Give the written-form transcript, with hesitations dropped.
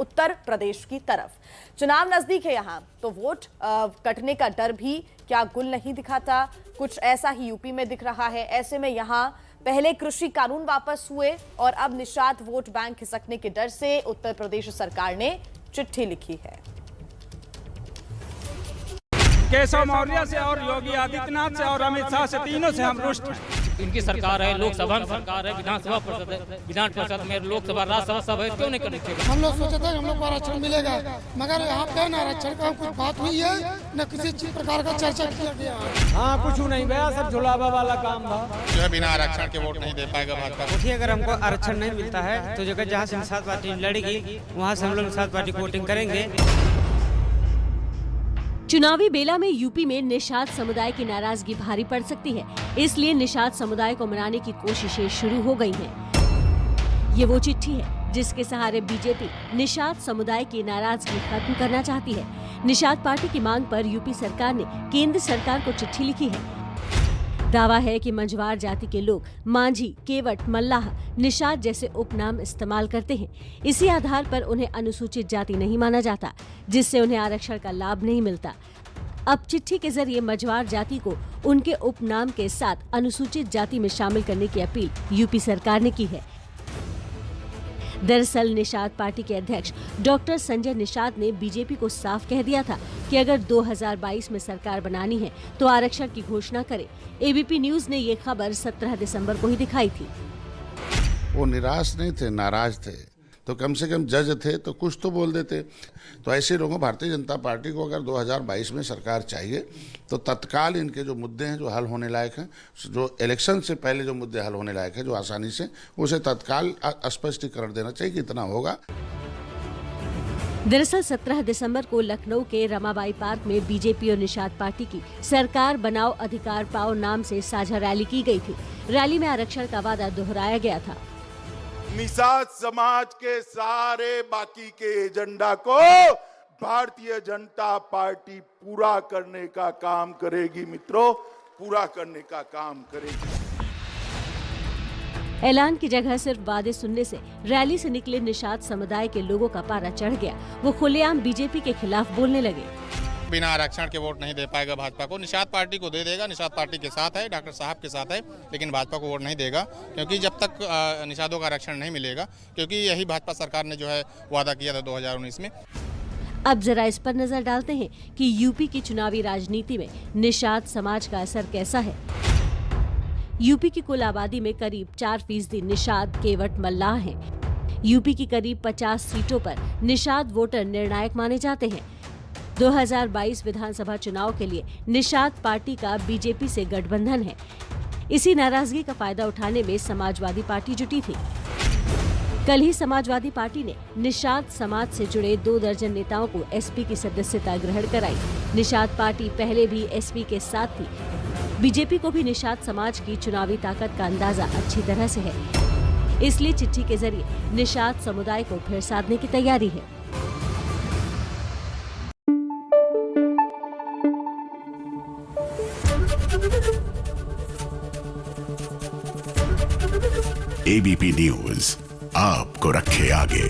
उत्तर प्रदेश की तरफ। चुनाव नजदीक है यहाँ, तो वोट कटने का डर भी क्या गुल नहीं दिखाता? कुछ ऐसा ही यूपी में दिख रहा है। ऐसे में यहाँ पहले कृषि कानून वापस हुए और अब निषाद वोट बैंक खिसकने के डर से उत्तर प्रदेश सरकार ने चिट्ठी लिखी है। केशव मौर्य से और योगी आदित्यनाथ से और अमित शाह से, तीनों से हम रुष्ट हैं। इनकी सरकार है, लोकसभा में सरकार है, विधानसभा परिषद है, विधान परिषद में लोकसभा राज्यसभा सब है, क्यों नहीं करनी चाहिए? हम लोग सोचे थे हम लोग को आरक्षण मिलेगा, मगर यहाँ पे न आरक्षण का कुछ बात हुई है, न किसी प्रकार का चर्चा किया गया है। हाँ, कुछ नहीं भैया, सब झुलावा वाला काम था। जो है बिना आरक्षण के वोट नहीं दे पाएगा भाजपा को। अगर हमको आरक्षण नहीं मिलता है तो जगह जहाँ से निषाद पार्टी लड़ेगी वहाँ से हम लोग निषाद पार्टी को वोटिंग करेंगे। चुनावी बेला में यूपी में निषाद समुदाय की नाराजगी भारी पड़ सकती है, इसलिए निषाद समुदाय को मनाने की कोशिशें शुरू हो गई हैं। ये वो चिट्ठी है जिसके सहारे बीजेपी निषाद समुदाय की नाराजगी खत्म करना चाहती है। निषाद पार्टी की मांग पर यूपी सरकार ने केंद्र सरकार को चिट्ठी लिखी है। दावा है कि मंझवार जाति के लोग मांझी, केवट, मल्लाह, निषाद जैसे उपनाम इस्तेमाल करते हैं। इसी आधार पर उन्हें अनुसूचित जाति नहीं माना जाता, जिससे उन्हें आरक्षण का लाभ नहीं मिलता। अब चिट्ठी के जरिए मंझवार जाति को उनके उपनाम के साथ अनुसूचित जाति में शामिल करने की अपील यूपी सरकार ने की है। दरअसल निषाद पार्टी के अध्यक्ष डॉक्टर संजय निषाद ने बीजेपी को साफ कह दिया था कि अगर 2022 में सरकार बनानी है तो आरक्षण की घोषणा करे। एबीपी न्यूज ने ये खबर 17 दिसंबर को ही दिखाई थी। वो निराश नहीं थे, नाराज थे, तो कम से कम जज थे तो कुछ तो बोल देते। तो ऐसे लोगों, भारतीय जनता पार्टी को अगर 2022 में सरकार चाहिए तो तत्काल इनके जो मुद्दे हैं जो हल होने लायक हैं, जो इलेक्शन से पहले जो मुद्दे हल होने लायक हैं, जो आसानी से, उसे तत्काल स्पष्टीकरण देना चाहिए कि इतना होगा। दरअसल 17 दिसंबर को लखनऊ के रमाबाई पार्क में बीजेपी और निषाद पार्टी की सरकार बनाओ अधिकार पाओ नाम से साझा रैली की गई थी। रैली में आरक्षण का वादा दोहराया गया था। निषाद समाज के सारे बाकी के एजेंडा को भारतीय जनता पार्टी पूरा करने का काम करेगी मित्रों, पूरा करने का काम करेगी। ऐलान की जगह सिर्फ वादे सुनने से रैली से निकले निषाद समुदाय के लोगों का पारा चढ़ गया। वो खुलेआम बीजेपी के खिलाफ बोलने लगे। बिना आरक्षण के वोट नहीं दे पाएगा भाजपा को। निषाद पार्टी को दे देगा, निषाद पार्टी के साथ है, डॉक्टर साहब के साथ है, लेकिन भाजपा को वोट नहीं देगा, क्योंकि जब तक निषादों का आरक्षण नहीं मिलेगा, क्योंकि यही भाजपा सरकार ने जो है वादा किया था 2019 में। अब जरा इस पर नजर डालते हैं कि यूपी की चुनावी राजनीति में निषाद समाज का असर कैसा है। यूपी की कुल आबादी में करीब 4% निषाद, केवट, मल्लाह हैं। यूपी की करीब 50 सीटों पर निषाद वोटर निर्णायक माने जाते हैं। 2022 विधानसभा चुनाव के लिए निषाद पार्टी का बीजेपी से गठबंधन है। इसी नाराजगी का फायदा उठाने में समाजवादी पार्टी जुटी थी। कल ही समाजवादी पार्टी ने निषाद समाज से जुड़े 2 दर्जन नेताओं को एसपी की सदस्यता ग्रहण कराई। निषाद पार्टी पहले भी एसपी के साथ थी। बीजेपी को भी निषाद समाज की चुनावी ताकत का अंदाजा अच्छी तरह से है, इसलिए चिट्ठी के जरिए निषाद समुदाय को फिर साधने की तैयारी है। एबीपी न्यूज आपको रखे आगे।